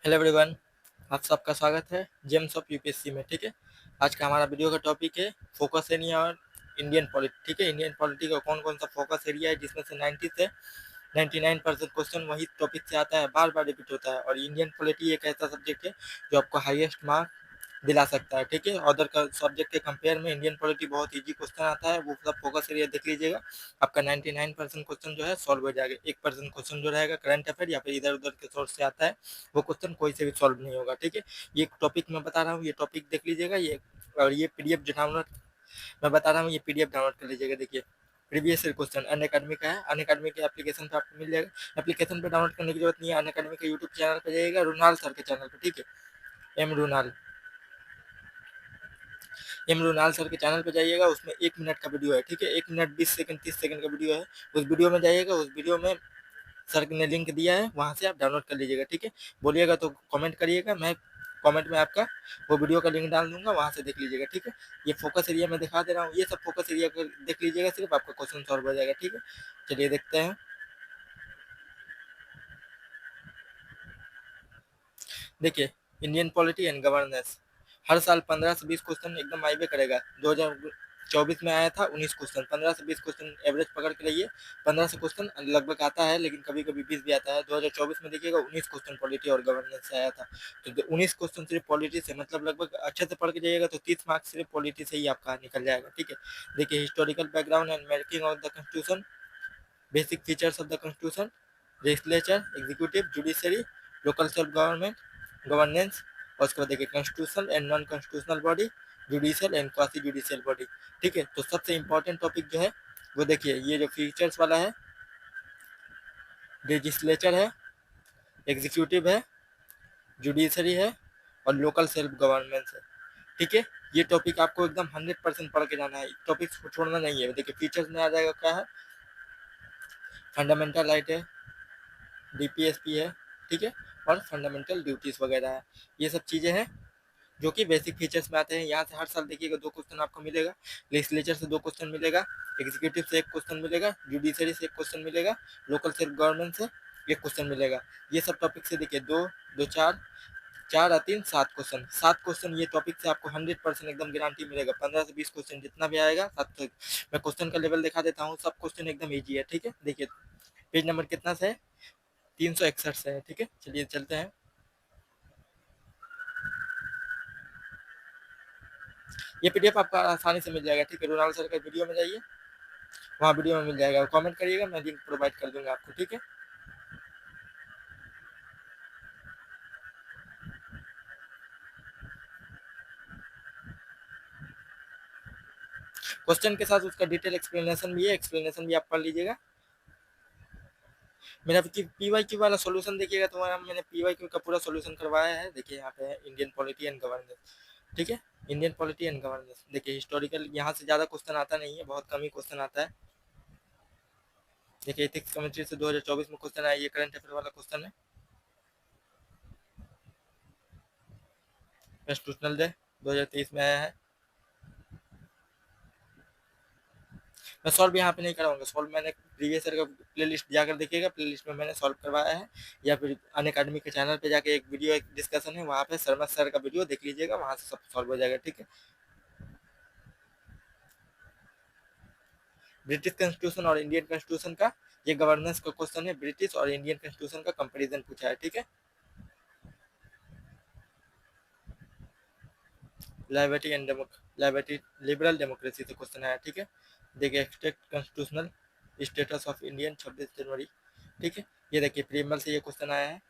Hello everyone, आप सबका स्वागत है जेम्स ऑफ यूपीएससी में। ठीक है, आज का हमारा वीडियो का टॉपिक है फोकस एरिया और इंडियन पॉलिटी। ठीक है, इंडियन पॉलिटी का कौन कौन सा फोकस एरिया है जिसमें से 90 से 99% क्वेश्चन वही टॉपिक से आता है, बार बार रिपीट होता है। और इंडियन पॉलिटी एक ऐसा सब्जेक्ट है जो आपको हाईएस्ट मार्क दिला सकता है। ठीक है, अदर का सब्जेक्ट के कंपेयर में इंडियन पॉलिटी बहुत इजी क्वेश्चन आता है, वो सब फोकस एरिया देख लीजिएगा। आपका 99% क्वेश्चन जो है सॉल्व हो जाएगा। 1% क्वेश्चन जो रहेगा करंट अफेयर या फिर इधर उधर के सोर्स से आता है, वो क्वेश्चन कोई से भी सॉल्व नहीं होगा। ठीक है, ये टॉपिक मैं बता रहा हूँ, ये टॉपिक देख लीजिएगा। ये और ये पीडीएफ जो डाउनलोड मैं बता रहा हूँ, ये पीडीएफ डाउनलोड कर लीजिएगा। देखिए, प्रीवियस ईयर क्वेश्चन अनअकैडमी का है, अनअकैडमी के एप्लीकेशन पे आपको मिल जाएगा। एप्लीकेशन पे डाउनलोड करने की जरूरत नहीं है, अनअकैडमी के यूट्यूब चैनल पे जाइएगा, रुनाल सर के चैनल पे। ठीक है, एम रुनाल सर के चैनल पे जाइएगा, उसमें 1 मिनट का वीडियो है। ठीक है, 1 मिनट 20 सेकंड 30 सेकंड का वीडियो है। उस वीडियो में जाइएगा, उस वीडियो में सर ने लिंक दिया है, वहां से आप डाउनलोड कर लीजिएगा। ठीक है, बोलिएगा तो कमेंट करिएगा, मैं कमेंट में आपका वो वीडियो का लिंक डाल दूंगा, वहां से देख लीजिएगा। ठीक है, ये फोकस एरिया में दिखा दे रहा हूँ, ये सब फोकस एरिया को देख लीजिएगा, सिर्फ आपका क्वेश्चन सॉल्व हो जाएगा। ठीक है, चलिए देखते हैं। देखिए, इंडियन पॉलिटी एंड गवर्नेंस हर साल 15 से 20 क्वेश्चन एकदम आइबे करेगा। 2024 में आया था 19 क्वेश्चन, 15 से 20 क्वेश्चन एवरेज पकड़ के रहिए। 15 से क्वेश्चन लगभग आता है, लेकिन कभी कभी 20 भी आता है। 2024 में देखिएगा 19 क्वेश्चन पॉलिटी और गवर्नेंस से आया था। तो 19 क्वेश्चन सिर्फ पॉलिटी से, मतलब लगभग अच्छे से पढ़ के जाइएगा तो 30 मार्क्स सिर्फ पॉलिटी से ही आपका निकल जाएगा। ठीक है, देखिए, historical background and making of the constitution, basic features of the constitution, legislature, executive, judiciary, local self government, governance, और उसके बाद देखिए constitutional and non constitutional body, judicial and quasi judicial body. ठीक है, तो सबसे इंपॉर्टेंट टॉपिक जो है वो देखिए, ये जो फीचर्स वाला है, लेजिस्लेचर है, एग्जीक्यूटिव है, जुडिशरी है, और लोकल सेल्फ गवर्नमेंट है। ठीक है, ये टॉपिक आपको एकदम 100% पढ़ के जाना है, टॉपिक को छोड़ना नहीं है। देखिए, फीचर्स में आ जाएगा क्या है, फंडामेंटल राइट है, डीपीएसपी है। ठीक है, और फंडामेंटल ड्यूटीज वगैरह है। ये सब चीजें हैं जो कि बेसिक फीचर्स में आते हैं। यहाँ से हर साल देखिएगा 2 क्वेश्चन आपको मिलेगा, लेजिस्लेचर से 2 क्वेश्चन मिलेगा, एग्जीक्यूटिव से 1 क्वेश्चन मिलेगा, जुडिशरी से 1 क्वेश्चन मिलेगा, लोकल सेल्फ गवर्नमेंट से 1 क्वेश्चन मिलेगा। ये सब टॉपिक से देखिए 2 2 4 4 और 3 7 क्वेश्चन, 7 क्वेश्चन ये टॉपिक से आपको 100% एकदम गारंटी मिलेगा। 15 से 20 क्वेश्चन जितना भी आएगा, 7 मैं क्वेश्चन का लेवल दिखा देता हूँ, सब क्वेश्चन एकदम ईजी है। ठीक है, देखिए पेज नंबर कितना से है, 361 से है। ठीक है, चलिए चलते हैं। ये पीडीएफ आपका आसानी से मिल जाएगा। ठीक है, रोनाल्ड सर का वीडियो में जाइए, वहाँ वीडियो में मिल जाएगा, कमेंट करिएगा, मैं लिंक प्रोवाइड कर दूंगा आपको। ठीक है, क्वेश्चन के साथ उसका डिटेल एक्सप्लेनेशन भी है, एक्सप्लेनेशन भी आप पढ़ लीजिएगा। मेरा पीवाई क्यू वाला सॉल्यूशन देखिएगा तो मैंने पीवाई क्यू का पूरा सॉल्यूशन करवाया है। देखिए, यहाँ पे इंडियन पॉलिटी एंड गवर्नेंस। ठीक है, इंडियन पॉलिटी एंड गवर्नेंस, देखिए हिस्टोरिकल यहाँ से ज़्यादा क्वेश्चन आता नहीं है, बहुत कम ही क्वेश्चन आता है। देखिए, एथिक्स कमेंट्री से 2024 में क्वेश्चन आया, ये करंट अफेयर वाला क्वेश्चन है। कॉन्स्टिट्यूशनल डे 2023 में आया है। मैं सॉल्व यहाँ पे नहीं कराऊंगा, सॉल्व मैंने प्रीवियस ईयर का प्ले लिस्ट जाकर देखिएगा, प्ले लिस्ट में मैंने सॉल्व करवाया है। या फिर अनअकैडमी के चैनल पे जाके एक वीडियो, एक डिस्कशन है, वहाँ पे शर्मा सर का वीडियो देख लीजिएगा, वहाँ से सब सॉल्व हो जाएगा। ठीक है, ब्रिटिश कॉन्स्टिट्यूशन और इंडियन कॉन्स्टिट्यूशन का ये गवर्नेंस का क्वेश्चन है, ब्रिटिश और इंडियन कॉन्स्टिट्यूशन का कंपेरिजन पूछा है। ठीक है, लाइबर्टी लिबरल डेमोक्रेसी से क्वेश्चन आया। ठीक है, देखिए extent constitutional status of Indian 26 जनवरी। ठीक है, ये देखिए प्रीमल से ये क्वेश्चन आया है।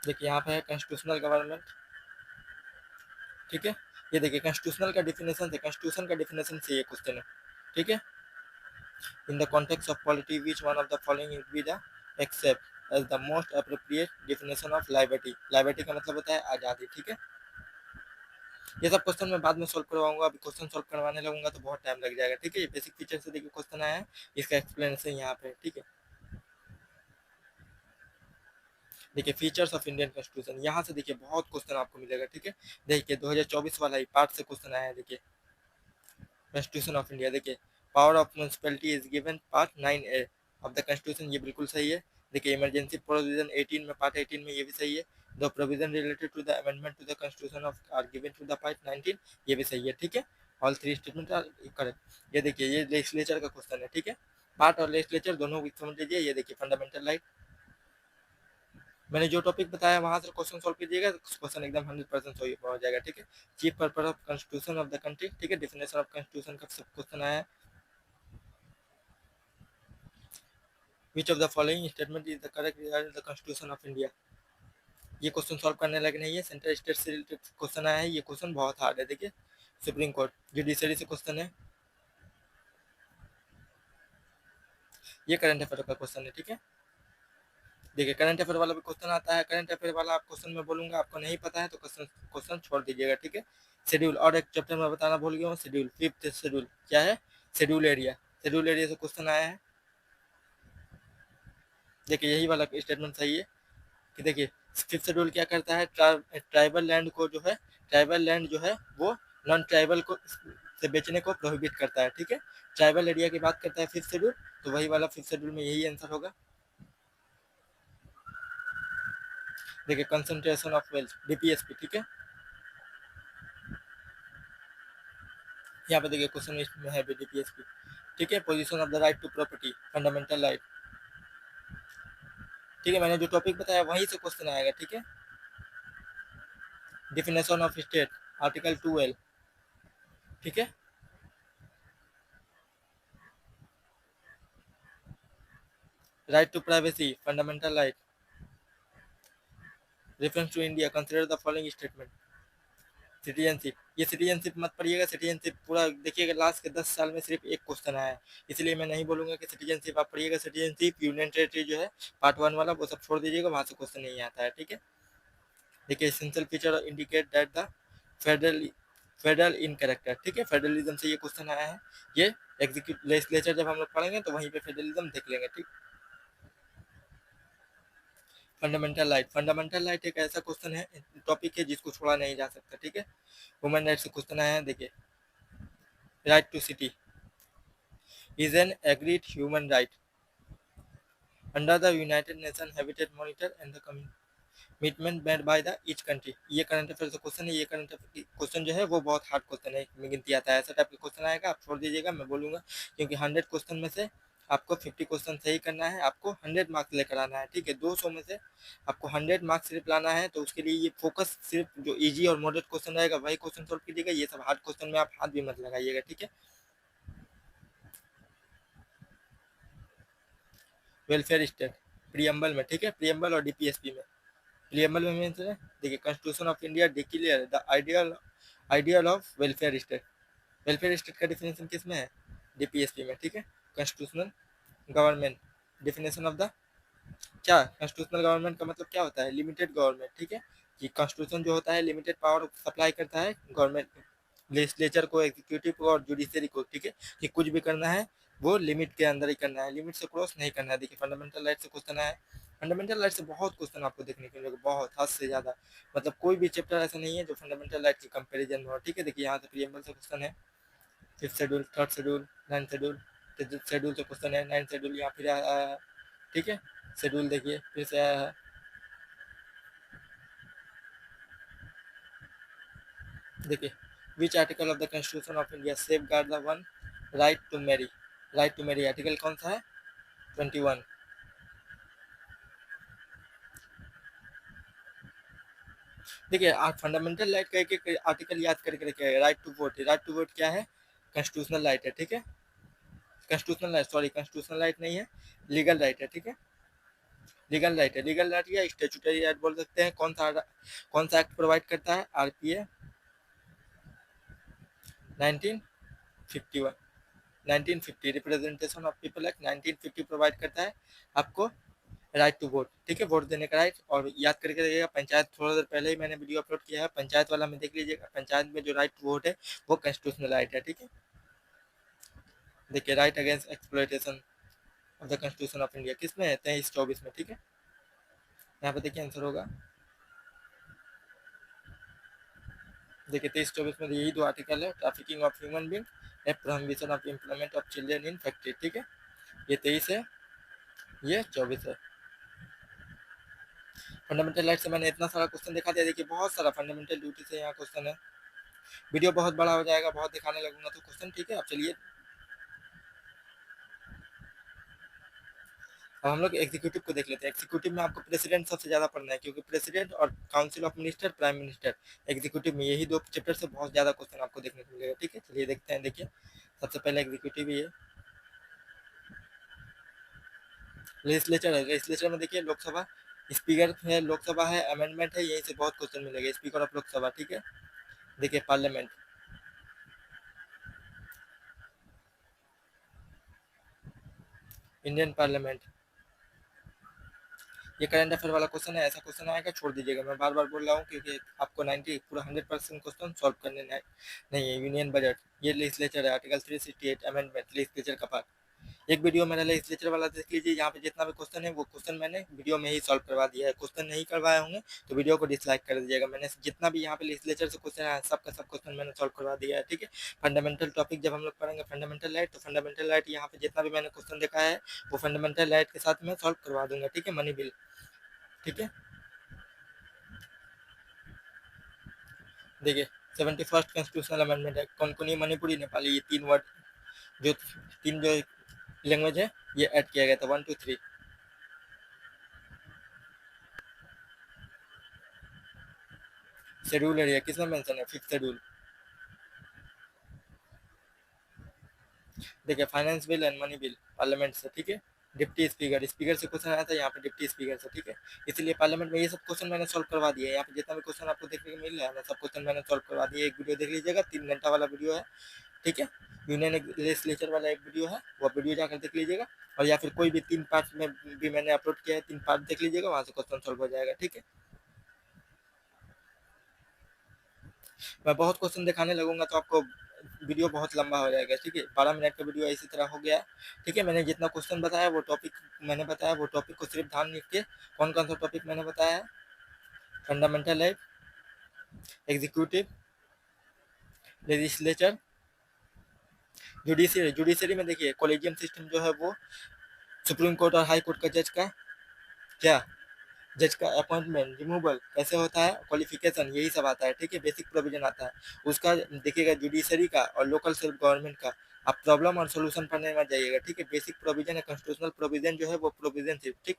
देखिए, यहाँ पे है कॉन्स्टिट्यूशनल गवर्नमेंट। ठीक है, ये देखिए कॉन्स्टिट्यूशनल का डिफिनेशन से, कॉन्स्टिट्यूशन का डिफिनेशन से ये क्वेश्चन है। ठीक है, in the context of polity which one of the following will be the accept as the most appropriate definition of liberty. Liberty का मतलब होता है आज़ादी। ठीक है, ये सब क्वेश्चन मैं बाद में सोल्व करवाऊंगा, अभी क्वेश्चन सोल्व करवाने लगूंगा तो बहुत टाइम लग जाएगा। ठीक है, ये बेसिक फीचर से देखिए क्वेश्चन आया है, इसका एक्सप्लेनेशन यहाँ पे। ठीक है, देखिए फीचर्स ऑफ इंडियन कॉन्स्टिट्यूशन, यहाँ से देखिए बहुत क्वेश्चन आपको मिलेगा। ठीक है, देखिए 2024 वाला ही पार्ट से क्वेश्चन आया है। देखिए कॉन्स्टिट्यूशन ऑफ इंडिया, देखिए power of municipality is given part 9A of the constitution, ये बिल्कुल सही है। देखिए इमरजेंसी प्रोविजन 18 में, पार्ट 18 में ये भी सही है। The provision related to the amendment to the constitution of are given to the part 19, ये भी सही है, ठीक है। All three statement are correct. ये देखिए ये लेजिस्लेचर का क्वेश्चन है, ठीक है। पार्ट और लेजिस्लेचर दोनों को समझ लीजिए। ये देखिए फंडामेंटल राइट, मैंने जो टॉपिक बताया वहां से क्वेश्चन सॉल्व कीजिएगा, क्वेश्चन एकदम 100% सही हो जाएगा, ठीक है। Chief purpose of constitution of the country, ठीक है। डिफिनेशन ऑफ कॉन्स्टिट्यूशन का सब क्वेश्चन आया है। Which of the following statement is the correct regarding the constitution of India, ये क्वेश्चन सॉल्व करने लगे नहीं है। सेंट्रल स्टेट से रिलेटेड क्वेश्चन आया है, ये क्वेश्चन बहुत हार्ड है। देखिए सुप्रीम कोर्ट जुडिशरी से क्वेश्चन है, ये करंट अफेयर का क्वेश्चन है, ठीक है। देखिए करंट अफेयर वाला भी क्वेश्चन आता है। करंट अफेयर वाला आप क्वेश्चन में बोलूंगा, आपको नहीं पता है तो क्वेश्चन छोड़ दीजिएगा, ठीक है। शेड्यूल, और एक चैप्टर में बताना भूल गया हूँ, शेड्यूल, फिफ्थ शेड्यूल क्या है, शेड्यूल एरिया, शेड्यूल एरिया से क्वेश्चन आया है। देखिए यही वाला स्टेटमेंट सही है कि देखिए फिफ्थ शेड्यूल क्या करता है, ट्राइबल लैंड को जो है, ट्राइबल लैंड जो है वो नॉन ट्राइबल को से बेचने को प्रोहिबिट करता है, ठीक है। ट्राइबल एरिया की बात करता है फिफ्थ शेड्यूल, तो वही वाला फिफ्थ शेड्यूल में यही आंसर होगा। देखिए कंसंट्रेशन ऑफ वेल्थ, डीपीएसपी, ठीक है। यहाँ पे देखिए क्वेश्चन लिस्ट में है डीपीएसपी, ठीक है। Position of the right to property, fundamental right, ठीक है। मैंने जो टॉपिक बताया वहीं से क्वेश्चन आएगा, ठीक है। Definition of state, article 2L, ठीक है। Right to privacy, fundamental right. Reference to India, consider the following statement. Citizenship, ये सिटीजनशिप मत पढ़िएगा, सिटीजनशिप पूरा देखिएगा लास्ट के 10 साल में सिर्फ एक क्वेश्चन आया है, इसलिए मैं नहीं बोलूंगा कि सिटीजनशिप आप पढ़िएगा। सिटीजनशिप यूनियन टेरिटरी जो है पार्ट 1 वाला वो सब छोड़ दीजिएगा, वहां से क्वेश्चन नहीं आता है, ठीक है। देखिए essential feature indicate that the federal federal in character, ठीक है। फेडरलिज्म से ये क्वेश्चन आया है। ये एग्जीक्यूटिव लेजिस्लेचर जब हम लोग पढ़ेंगे तो वहीं पे फेडरलिज्म देख लेंगे, ठीक। फंडामेंटल राइट, फंडामेंटल राइट एक ऐसा क्वेश्चन है, टॉपिक है जिसको छोड़ा नहीं जा सकता, ठीक है। ह्यूमन राइट से क्वेश्चन आया है। देखिए right to city is an agreed human right under the United Nations Habitat Monitor and the commitment made by the each country। ये करंट अफेयर से क्वेश्चन है। ये करंट क्वेश्चन जो है वो बहुत हार्ड क्वेश्चन है, में गिनती आता है, ऐसा टाइप का क्वेश्चन आएगा, आप छोड़ दीजिएगा, मैं बोलूंगा, क्योंकि 100 क्वेश्चन में से आपको 50 क्वेश्चन सही करना है, आपको 100 मार्क्स लेकर आना है, ठीक है। 200 में से आपको 100 मार्क्स सिर्फ लाना है, तो उसके लिए ये फोकस सिर्फ जो इजी और मॉडरेट क्वेश्चन रहेगा वही क्वेश्चन सॉल्व कीजिएगा। ये सब हार्ड क्वेश्चन में आप हाथ भी मत लगाइएगा, ठीक है। वेलफेयर स्टेट प्रियम्बल में, ठीक है, प्रियम्बल और डीपीएसपी में। प्रियम्बल में मीन्स है देखिए constitution of India declare the ideal of welfare state. Welfare state का डिफिनेशन किस में है, डीपीएसपी में, ठीक है। Constitutional government, definition of the, क्या कॉन्स्टिट्यूशनल गवर्नमेंट का मतलब क्या होता है, लिमिटेड गवर्नमेंट, ठीक है। कि कॉन्स्टिट्यूशन जो होता है लिमिटेड पावर सप्लाई करता है गवर्नमेंट, लेजिस्लेचर को, एग्जीक्यूटिव को और जुडिशरी को, ठीक है। कि कुछ भी करना है वो लिमिट के अंदर ही करना है, लिमिट से क्रॉस नहीं करना है। देखिए फंडामेंटल राइट से क्वेश्चन है, फंडामेंटल राइट से बहुत क्वेश्चन आपको देखने को मिलेगा, बहुत हद से ज़्यादा, मतलब कोई भी चैप्टर ऐसा नहीं है जो फंडामेंटल राइट के कंपेरिजन में हो, ठीक है। देखिए यहाँ से प्रीएम्बल से क्वेश्चन है, fifth schedule, third schedule, ninth schedule, schedule से क्वेश्चन है, नाइन्थ शेड्यूल यहाँ फिर आया है, ठीक है। शेड्यूल देखिए फिर से आया है। देखिए which article of the constitution of India safeguard the one right to marry, right to marry article कौन सा है, 21। देखिए आप फंडामेंटल राइट का एक एक आर्टिकल याद करके रखिए। Right to vote, right to vote क्या है, कॉन्स्टिट्यूशनल राइट है, ठीक है। Constitutional right, sorry constitutional right नहीं है, लीगल राइट है, ठीक है। लीगल राइट है, लीगल राइट या स्टेचुटरी राइट बोल सकते हैं। कौन सा एक्ट प्रोवाइड करता है, RPA 1951, 1950, representation of people act 1950 provide करता है आपको राइट टू वोट, ठीक है, वोट देने का राइट। और याद करके रखिएगा पंचायत, थोड़ा देर पहले ही मैंने वीडियो अपलोड किया है, पंचायत वाला में देख लीजिएगा, पंचायत में जो राइट टू वोट है वो कॉन्स्टिट्यूशनल राइट है, ठीक है। देखिए right against exploitation of the constitution of India किस में है, 23-24 में, ठीक है। यहाँ पे देखिए आंसर होगा, देखिए 23-24 में यही दो आर्टिकल है, trafficking of human being and prohibition of employment of children in factory, ठीक है। ये 23 है, ये 24 है। फंडामेंटल राइट से मैंने इतना सारा क्वेश्चन दिखा दिया, देखिए बहुत सारा फंडामेंटल ड्यूटी से यहाँ क्वेश्चन है। वीडियो बहुत बड़ा हो जाएगा, बहुत दिखाने लगूंगा तो क्वेश्चन, ठीक है। अब चलिए अब हम लोग एग्जीक्यूटिव को देख लेते हैं। एग्जीक्यूटिव में आपको प्रेसिडेंट सबसे ज़्यादा पढ़ना है, क्योंकि प्रेसिडेंट और council of minister, prime minister, executive में यही दो चैप्टर से बहुत ज़्यादा क्वेश्चन आपको देखने को मिलेगा, ठीक है। चलिए देखते हैं। देखिए सबसे पहले एग्जीक्यूटिव ये लेजिस्लेचर है। लेजिस्लेचर में देखिए लोकसभा, स्पीकर है, लोकसभा है, अमेंडमेंट है, यहीं से बहुत क्वेश्चन मिलेगा। स्पीकर ऑफ लोकसभा, ठीक है। देखिए पार्लियामेंट, इंडियन पार्लियामेंट, ये करंट अफेयर वाला क्वेश्चन है। ऐसा क्वेश्चन आएगा छोड़ दीजिएगा, मैं बार बार बोल रहा हूँ, क्योंकि आपको 90 पूरा 100% क्वेश्चन सॉल्व करने नहीं है। यूनियन बजट, ये लेजिस्लेचर है, आर्टिकल 368 अमेंडमेंट, लेजिस्लेचर का पार्ट। एक वीडियो मेरा लेजिस्लेचर वाला देख लीजिए, यहाँ पे जितना भी क्वेश्चन है वो क्वेश्चन मैंने वीडियो में ही सॉल्व करवा दिया है। क्वेश्चन नहीं करवाए होंगे तो वीडियो को डिसलाइक कर दीजिएगा। मैंने जितना भी यहाँ पे लेजिस्लेचर से क्वेश्चन है सबका सब क्वेश्चन मैंने सॉल्व करवा दिया है, ठीक है। फंडामेंटल टॉपिक जब हम लोग पढ़ेंगे फंडामेंटल राइट, तो फंडामेंटल राइट यहाँ पे जितना भी मैंने क्वेश्चन देखा है वो फंडामेंटल राइट के साथ मैं सॉल्व करवा दूंगा, ठीक है। मनी बिल, ठीक है। देखिए 71st कॉन्स्टिट्यूशनल अमेंडमेंट है, कोंकणी, मणिपुरी, नेपाली, ये तीन वर्ड जो तीन जो लैंग्वेज है ये ऐड किया गया था। 1 2 3 शेड्यूल एरिया किसमें मेंशन है? 5th schedule. देखिए finance bill and money bill parliament से, ठीक है। डिप्टी स्पीकर, स्पीकर से क्वेश्चन आया था, यहाँ पे डिप्टी स्पीकर से, ठीक है। इसलिए पार्लियामेंट में ये सब क्वेश्चन मैंने सॉल्व करवा दिया है। यहाँ पे जितना भी क्वेश्चन आपको देखने को मिल रहा है ना, सब क्वेश्चन मैंने सॉल्व करवा दिया। एक वीडियो देख लीजिएगा, 3 घंटा वाला वीडियो है, ठीक है। यूनियन लेजिस्लेचर वाला एक वीडियो है, वो वीडियो जाकर देख लीजिएगा। और या फिर कोई भी 3 पार्ट में भी मैंने अपलोड किया है, 3 पार्ट देख लीजिएगा, वहाँ से क्वेश्चन सॉल्व हो जाएगा, ठीक है। मैं बहुत क्वेश्चन दिखाने लगूंगा तो आपको वीडियो बहुत लंबा हो जाएगा, ठीक है। 12 मिनट का वीडियो इसी तरह हो गया है, ठीक है। मैंने जितना क्वेश्चन बताया वो टॉपिक मैंने बताया, वो टॉपिक को सिर्फ ध्यान रख के, कौन कौन सा टॉपिक मैंने बताया है? फंडामेंटल है, एग्जीक्यूटिव, लेजिस्लेचर, जुडिशरी। जुडिशरी में देखिए कॉलेजियम सिस्टम जो है वो सुप्रीम कोर्ट और हाई कोर्ट का जज का क्या, जज का अपॉइंटमेंट, रिमूवल कैसे होता है, क्वालिफिकेशन, यही सब आता है, ठीक है। बेसिक प्रोविजन आता है उसका, देखिएगा जुडिशरी का और लोकल सेल्फ गवर्नमेंट का। आप प्रॉब्लम और सोल्यूशन पढ़ने में जाइएगा, ठीक है। बेसिक प्रोविजन है, कॉन्स्टिट्यूशनल प्रोविजन जो है वो प्रोविजन सिर्फ, ठीक,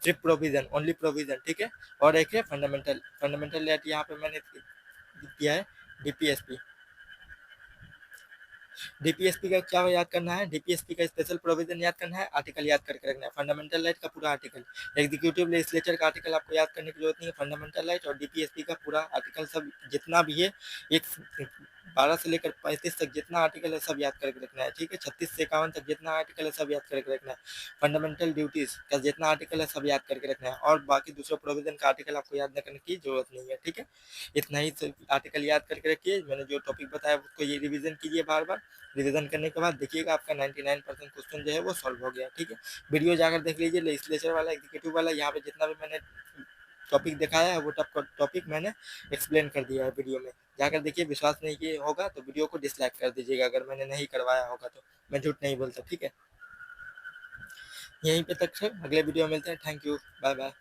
सिर्फ प्रोविजन, ओनली प्रोविजन, ठीक है। और एक है फंडामेंटल, फंडामेंटल राइट यहाँ पे मैंने किया है। डीपीएसपी, डीपीएसपी का क्या याद करना है? डीपीएसपी का स्पेशल प्रोविजन याद करना है, आर्टिकल याद करके रखना है। फंडामेंटल राइट का पूरा आर्टिकल, एग्जीक्यूटिव लेजिस्लेचर का आर्टिकल आपको याद करने की जरूरत नहीं है। फंडामेंटल राइट और डीपीएसपी का पूरा आर्टिकल सब जितना भी है, एक 12 से लेकर 35 तक जितना आर्टिकल है सब याद करके रखना है, ठीक है। 36 से 51 तक जितना आर्टिकल है सब याद करके रखना है। फंडामेंटल ड्यूटीज का जितना आर्टिकल है सब याद करके रखना है, और बाकी दूसरे प्रोविजन का आर्टिकल आपको याद करने की जरूरत नहीं है, ठीक है। इतना ही आर्टिकल याद करके रखिए। मैंने जो टॉपिक बताया उसको ये रिविजन कीजिए बार बार। रिविजन करने के बाद देखिएगा आपका 99% क्वेश्चन जो है वो सॉल्व हो गया, ठीक है। वीडियो जाकर देख लीजिए, लेजिस्लेचर वाला, एग्जीक्यूटिव वाला, यहाँ पे जितना भी मैंने टॉपिक दिखाया है वो टॉपिक मैंने एक्सप्लेन कर दिया है वीडियो में। जाकर देखिए, विश्वास नहीं किए होगा तो वीडियो को डिसलाइक कर दीजिएगा अगर मैंने नहीं करवाया होगा तो। मैं झूठ नहीं बोलता, ठीक है। यहीं पे तक है, अगले वीडियो में मिलते हैं। Thank you, bye bye.